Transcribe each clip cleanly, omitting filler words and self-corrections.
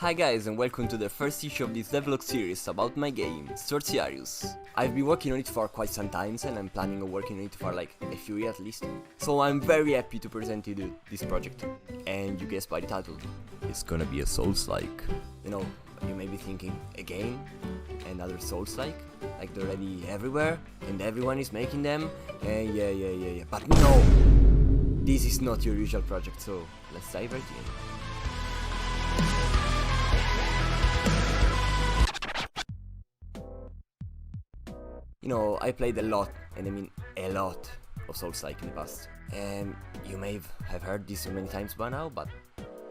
Hi guys, and welcome to the first issue of this devlog series about my game, Sortiarius. I've been working on it for quite some time and I'm planning on working on it for like a few years at least. So I'm very happy to present you this project. And you guessed by the title, it's gonna be a Souls-like. You know, you may be thinking, a game? Another Souls-like? Like they're already everywhere and everyone is making them? Yeah. But no! This is not your usual project, so let's dive right in. You know, I played a lot, and I mean a lot, of Souls-like in the past. And you may have heard this so many times by now, but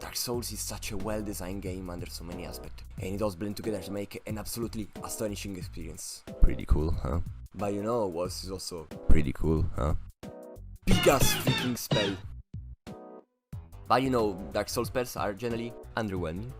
Dark Souls is such a well-designed game under so many aspects. And it all blend together to make an absolutely astonishing experience. Pretty cool, huh? But you know what is also pretty cool, huh? Big-ass freaking spell. But you know, Dark Souls spells are generally underwhelming.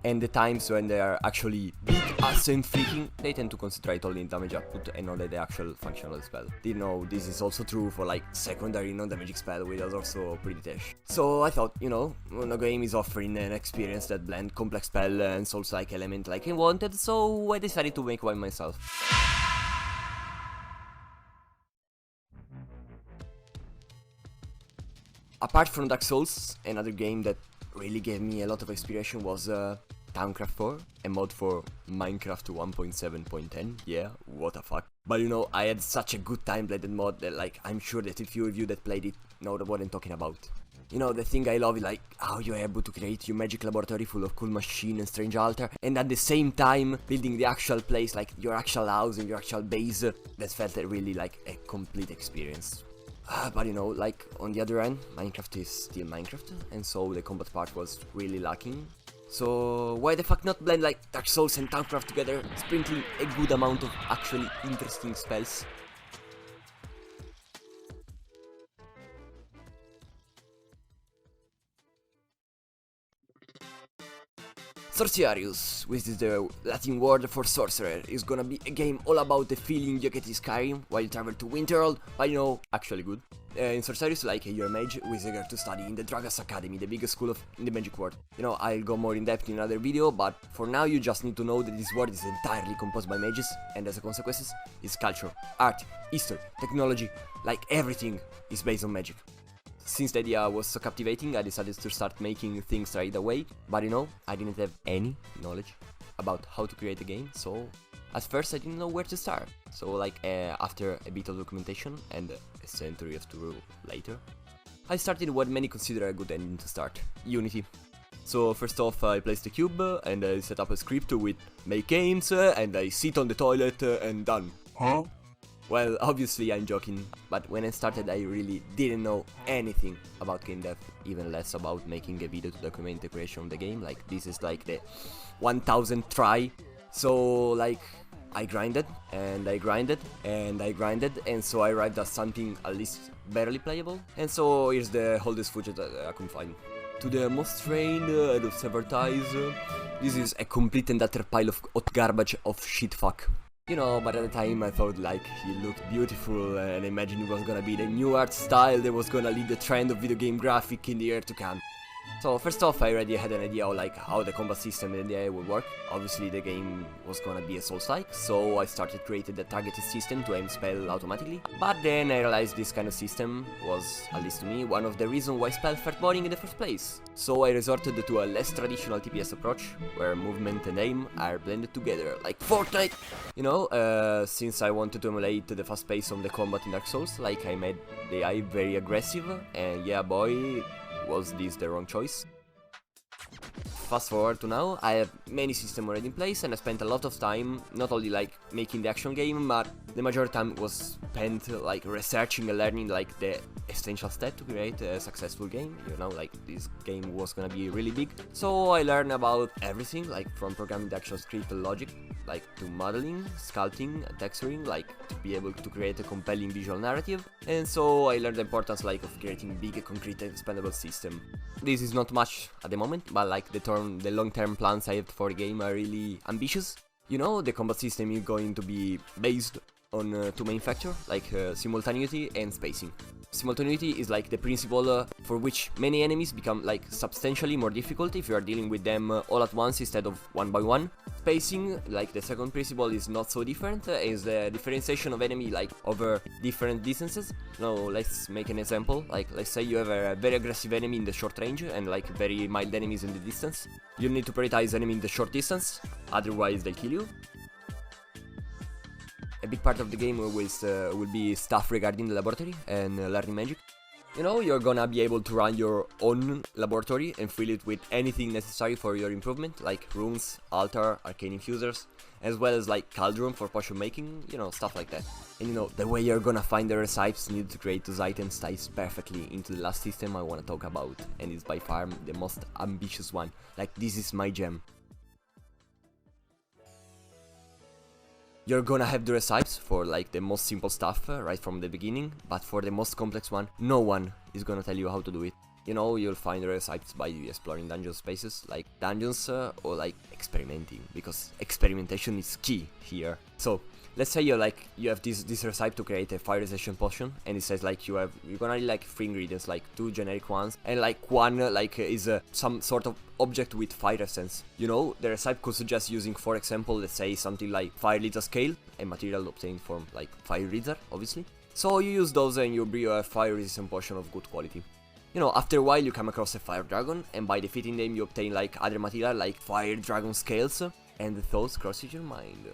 And the times when they are actually big ass and freaking, they tend to concentrate only in damage output and not the actual function of the spell. You know, this is also true for like secondary non-damaging spell, which is also pretty trash. So I thought, you know, no game is offering an experience that blend complex spell and Souls-like element like I wanted, so I decided to make one myself. Apart from Dark Souls, another game that really gave me a lot of inspiration was Towncraft 4, a mod for Minecraft 1.7.10, yeah, what the fuck. But you know, I had such a good time playing that mod that like, I'm sure that a few of you that played it know what I'm talking about. You know, the thing I love is like, how you're able to create your magic laboratory full of cool machine and strange altar, and at the same time, building the actual place, like your actual house and your actual base, that felt really like a complete experience. But you know, like, on the other end, Minecraft is still Minecraft, and so the combat part was really lacking. So why the fuck not blend like Dark Souls and Towncraft together, sprinkling a good amount of actually interesting spells? Sortiarius, which is the Latin word for sorcerer, is gonna be a game all about the feeling you get in Skyrim while you travel to Winterhold, but you know, actually good. In Sortiarius, like you're a mage who is eager to study in the Dragas Academy, the biggest school in the magic world. You know, I'll go more in depth in another video, but for now you just need to know that this world is entirely composed by mages, and as a consequence, its culture, art, history, technology, like everything is based on magic. Since the idea was so captivating, I decided to start making things right away, but you know, I didn't have any knowledge about how to create a game, so at first I didn't know where to start. So like after a bit of documentation and a century of tutorial later, I started what many consider a good ending to start, Unity. So first off I placed a cube and I set up a script with make games and I sit on the toilet and done. Huh? Well, obviously I'm joking, but when I started I really didn't know anything about game dev, even less about making a video to document the creation of the game, like this is like the 1000th try. So like, I grinded, and I grinded, and I grinded, and so I arrived at something at least barely playable, and so here's the oldest footage that I could find. To the most trained and observer eyes, this is a complete and utter pile of hot garbage of shit fuck. You know, but at the time I thought like he looked beautiful and I imagined it was gonna be the new art style that was gonna lead the trend of video game graphic in the year to come. So first off I already had an idea of like how the combat system and the AI would work. Obviously the game was gonna be a Souls-like, so I started creating the targeted system to aim spell automatically. But then I realized this kind of system was, at least to me, one of the reasons why spell felt boring in the first place. So I resorted to a less traditional TPS approach, where movement and aim are blended together, like Fortnite! You know, since I wanted to emulate the fast pace of the combat in Dark Souls, like I made the AI very aggressive, and yeah boy, was this the wrong choice? Fast forward to now, I have many systems already in place and I spent a lot of time not only like making the action game, but the majority of time was spent like researching and learning like the essential step to create a successful game. You know, like this game was gonna be really big, so I learned about everything, like from programming the actual script and logic, like to modeling, sculpting, and texturing, like to be able to create a compelling visual narrative. And so I learned the importance like of creating big, concrete, expandable system. This is not much at the moment, but like the long-term plans I have for the game are really ambitious. You know, the combat system is going to be based on two main factors, like simultaneity and spacing. Simultaneity is like the principle for which many enemies become like substantially more difficult if you are dealing with them all at once instead of one by one. Spacing, like the second principle, is not so different, is the differentiation of enemy like over different distances. Now let's make an example, like let's say you have a very aggressive enemy in the short range and like very mild enemies in the distance. You need to prioritize enemy in the short distance, otherwise they'll kill you. A big part of the game will be stuff regarding the laboratory and learning magic. You know, you're gonna be able to run your own laboratory and fill it with anything necessary for your improvement, like runes, altar, arcane infusers, as well as like cauldron for potion making, you know, stuff like that. And you know, the way you're gonna find the recipes needed to create those items ties perfectly into the last system I wanna talk about, and it's by far the most ambitious one. Like, this is my gem. You're gonna have the recipes for like the most simple stuff right from the beginning, but for the most complex one, no one is gonna tell you how to do it. You know, you'll find the recipes by exploring dungeon spaces, like dungeons or like experimenting, because experimentation is key here. So let's say you have this recipe to create a fire resistance potion, and it says like you're gonna need like 3 ingredients, like 2 generic ones, and like one is some sort of object with fire essence. You know, the recipe could suggest using, for example, let's say something like fire liter scale, a material obtained from like fire liter, obviously. So you use those and you brew a fire resistant potion of good quality. You know, after a while you come across a fire dragon, and by defeating them you obtain like other material like fire dragon scales, and the thoughts crosses your mind.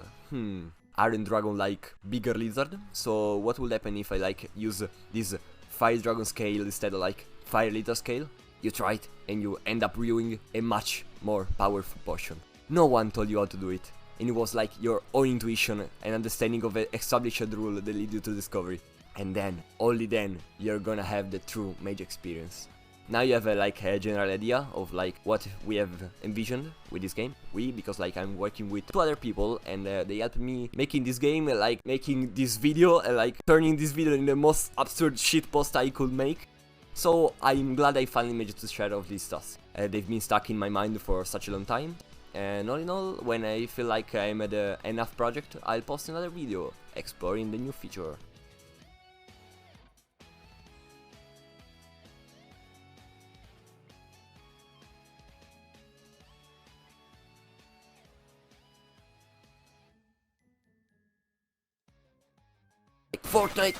Iron dragon like bigger lizard, so what will happen if I like use this fire dragon scale instead of like fire liter scale? You try it and you end up brewing a much more powerful potion. No one told you how to do it, and it was like your own intuition and understanding of an established rule that lead you to discovery. And then, only then, you're gonna have the true mage experience. Now you have like a general idea of like what we have envisioned with this game. Because like I'm working with 2 other people, and they helped me making this game, like making this video, and like turning this video in the most absurd shitpost I could make. So I'm glad I finally managed to share all these stuff. They've been stuck in my mind for such a long time. And all in all, when I feel like I'm at enough project, I'll post another video exploring the new feature. Fortnite!